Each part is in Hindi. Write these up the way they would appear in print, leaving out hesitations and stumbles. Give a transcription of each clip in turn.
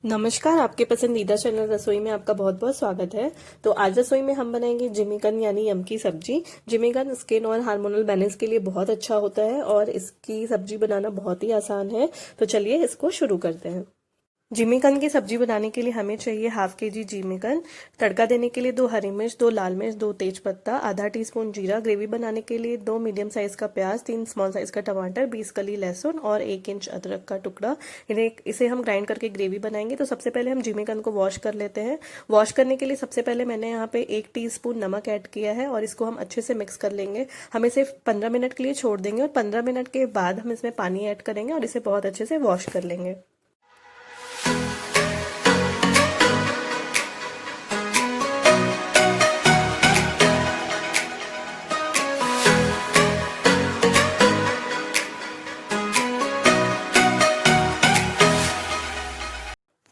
नमस्कार, आपके पसंदीदा चैनल रसोई में आपका बहुत बहुत स्वागत है। तो आज रसोई में हम बनाएंगे जिमीकन यानी यम की सब्जी। जिमीकन स्किन और हार्मोनल बैलेंस के लिए बहुत अच्छा होता है और इसकी सब्जी बनाना बहुत ही आसान है। तो चलिए इसको शुरू करते हैं। जिमीकन की सब्जी बनाने के लिए हमें चाहिए हाफ के जी जिमीकन। तड़का देने के लिए 2 हरी मिर्च, 2 लाल मिर्च, 2 तेज पत्ता, आधा टीस्पून जीरा। ग्रेवी बनाने के लिए 2 मीडियम साइज का प्याज, 3 स्मॉल साइज का टमाटर, 20 कली लहसुन और 1 इंच अदरक का टुकड़ा। इसे हम ग्राइंड करके ग्रेवी बनाएंगे। तो सबसे पहले हम जिमीकन को वॉश कर लेते हैं। वॉश करने के लिए सबसे पहले मैंने यहाँ पे 1 टीस्पून नमक ऐड किया है और इसको हम अच्छे से मिक्स कर लेंगे। हम इसे 15 मिनट के लिए छोड़ देंगे और 15 मिनट के बाद हम इसमें पानी ऐड करेंगे और इसे बहुत अच्छे से वॉश कर लेंगे।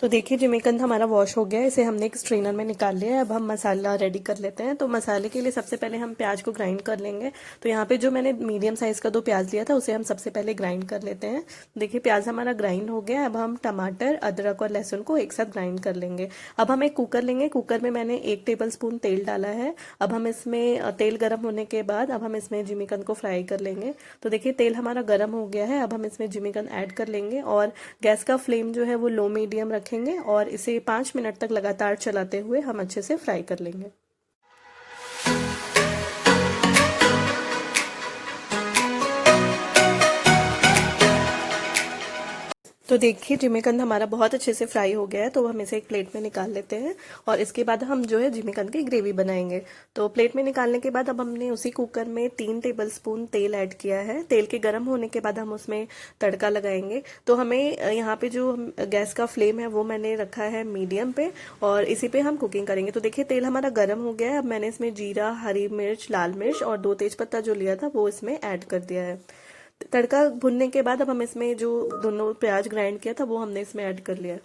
तो देखिए जिमीकंद हमारा वॉश हो गया है। इसे हमने एक स्ट्रेनर में निकाल लिया है। अब हम मसाला रेडी कर लेते हैं। तो मसाले के लिए सबसे पहले हम प्याज को ग्राइंड कर लेंगे। तो यहाँ पे जो मैंने मीडियम साइज का 2 प्याज लिया था उसे हम सबसे पहले ग्राइंड कर लेते हैं। देखिए प्याज हमारा ग्राइंड हो गया। अब हम टमाटर, अदरक और लहसुन को एक साथ ग्राइंड कर लेंगे। अब हम एक कुकर लेंगे। कुकर में मैंने 1 टेबल स्पून तेल डाला है। अब हम इसमें तेल गर्म होने के बाद अब हम इसमें जिमीकंद को फ्राई कर लेंगे। तो देखिए तेल हमारा गर्म हो गया है। अब हम इसमें जिमीकंद ऐड कर लेंगे और गैस का फ्लेम जो है वो लो मीडियम रखेंगे और इसे 5 मिनट तक लगातार चलाते हुए हम अच्छे से फ्राई कर लेंगे। तो देखिए जिमीकंद हमारा बहुत अच्छे से फ्राई हो गया है। तो हम इसे एक प्लेट में निकाल लेते हैं और इसके बाद हम जो है जिमीकंद की ग्रेवी बनाएंगे। तो प्लेट में निकालने के बाद अब हमने उसी कुकर में 3 टेबल स्पून तेल ऐड किया है। तेल के गर्म होने के बाद हम उसमें तड़का लगाएंगे। तो हमें यहाँ पे जो गैस का फ्लेम है वो मैंने रखा है मीडियम पे और इसी पे हम कुकिंग करेंगे। तो देखिए तेल हमारा गर्म हो गया है। अब मैंने इसमें जीरा, हरी मिर्च, लाल मिर्च और 2 तेज पत्ता जो लिया था वो इसमें ऐड कर दिया है। तड़का भुनने के बाद अब हम इसमें जो दोनों प्याज ग्राइंड किया था वो हमने इसमें ऐड कर लिया।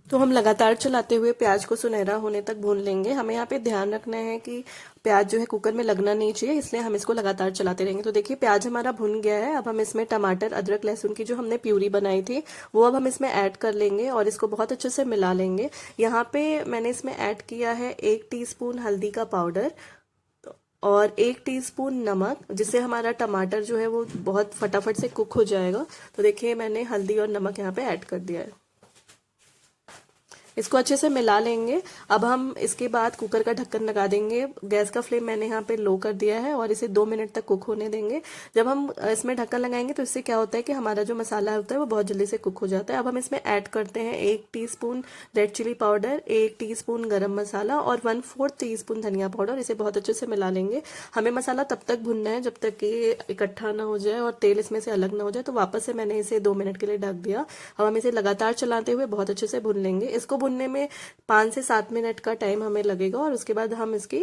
तो हम लगातार चलाते हुए प्याज को सुनहरा होने तक भून लेंगे। हमें यहाँ पे ध्यान रखना है कि प्याज जो है कुकर में लगना नहीं चाहिए, इसलिए हम इसको लगातार चलाते रहेंगे। तो देखिए प्याज हमारा भुन गया है। अब हम इसमें टमाटर, अदरक, लहसुन की जो हमने प्यूरी बनाई थी वो अब हम इसमें ऐड कर लेंगे और इसको बहुत अच्छे से मिला लेंगे। यहाँ पे मैंने इसमें ऐड किया है 1 टीस्पून हल्दी का पाउडर और 1 टीस्पून नमक, जिससे हमारा टमाटर जो है वो बहुत फटाफट से कुक हो जाएगा। तो देखिए मैंने हल्दी और नमक यहाँ पे ऐड कर दिया है। इसको अच्छे से मिला लेंगे। अब हम इसके बाद कुकर का ढक्कन लगा देंगे। गैस का फ्लेम मैंने यहाँ पे लो कर दिया है और इसे 2 मिनट तक कुक होने देंगे। जब हम इसमें ढक्कन लगाएंगे तो इससे क्या होता है कि हमारा जो मसाला होता है वो बहुत जल्दी से कुक हो जाता है। अब हम इसमें ऐड करते हैं 1 teaspoon red chilli powder, 1 teaspoon garam masala और 1/4 टीस्पून धनिया पाउडर। इसे बहुत अच्छे से मिला लेंगे। हमें मसाला तब तक भुनना है जब तक कि इकट्ठा ना हो जाए और तेल इसमें से अलग ना हो जाए। तो वापस से मैंने इसे 2 मिनट के लिए ढक दिया। अब हम इसे लगातार चलाते हुए बहुत अच्छे से भून लेंगे। इसको भुनने में 5 से 7 मिनट का टाइम हमें लगेगा और उसके बाद हम इसकी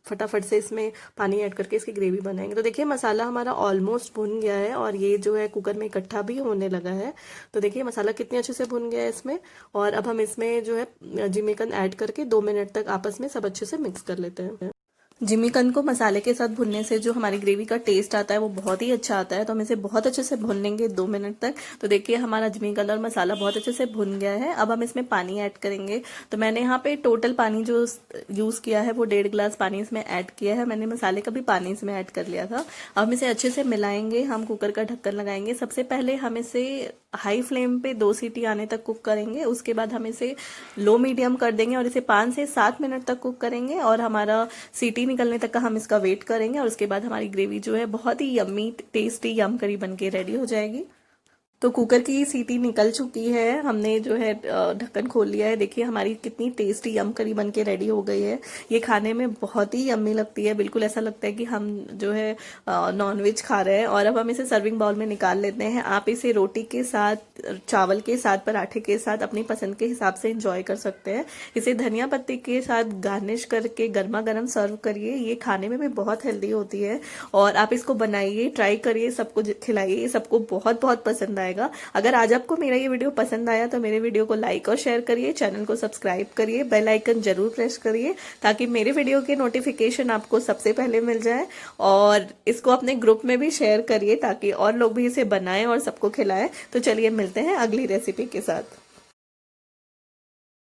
फटाफट से इसमें पानी ऐड करके इसकी ग्रेवी बनाएंगे। तो देखिए मसाला हमारा ऑलमोस्ट भुन गया है और ये जो है कुकर में इकट्ठा भी होने लगा है। तो देखिए मसाला कितने अच्छे से भुन गया है इसमें। और अब हम इसमें जो है जिमीकंद ऐड करके 2 मिनट तक आपस में सब अच्छे से मिक्स कर लेते हैं। जिमीकंद को मसाले के साथ भुनने से जो हमारी ग्रेवी का टेस्ट आता है वो बहुत ही अच्छा आता है। तो हम इसे बहुत अच्छे से भून लेंगे 2 मिनट तक। तो देखिए हमारा जिमीकंद और मसाला बहुत अच्छे से भुन गया है। अब हम इसमें पानी ऐड करेंगे। तो मैंने यहाँ पे टोटल पानी जो यूज किया है वो 1.5 गिलास पानी इसमें ऐड किया है। मैंने मसाले का भी पानी इसमें ऐड कर लिया था। अब हम इसे अच्छे से मिलाएंगे। हम कुकर का ढक्कन लगाएंगे। सबसे पहले हम इसे हाई फ्लेम पे 2 सीटी आने तक कुक करेंगे। उसके बाद हम इसे लो मीडियम कर देंगे और इसे 5 से 7 मिनट तक कुक करेंगे और हमारा सीटी निकलने तक का हम इसका वेट करेंगे। और उसके बाद हमारी ग्रेवी जो है बहुत ही यम्मी टेस्टी यम करी बनके रेडी हो जाएगी। तो कुकर की सीटी निकल चुकी है। हमने जो है ढक्कन खोल लिया है। देखिए हमारी कितनी टेस्टी यम करी बनके रेडी हो गई है। ये खाने में बहुत ही यम्मी लगती है। बिल्कुल ऐसा लगता है कि हम जो है नॉनवेज खा रहे हैं। और अब हम इसे सर्विंग बाउल में निकाल लेते हैं। आप इसे रोटी के साथ, चावल के साथ, पराठे के साथ अपनी पसंद के हिसाब से एंजॉय कर सकते हैं। इसे धनिया पत्ती के साथ गार्निश करके गर्मा गर्म सर्व करिए। ये खाने में भी बहुत हेल्दी होती है और आप इसको बनाइए, ट्राई करिए, सबको खिलाइए। सबको बहुत बहुत पसंद आए। आएगा। अगर आज आपको मेरा ये वीडियो पसंद आया तो मेरे वीडियो को लाइक और शेयर करिए, चैनल को सब्सक्राइब करिए, बेल आइकन जरूर प्रेस करिए ताकि मेरे वीडियो के नोटिफिकेशन आपको सबसे पहले मिल जाए। और इसको अपने ग्रुप में भी शेयर करिए ताकि और लोग भी इसे बनाएं और सबको खिलाएं। तो चलिए मिलते हैं अगली रेसिपी के साथ।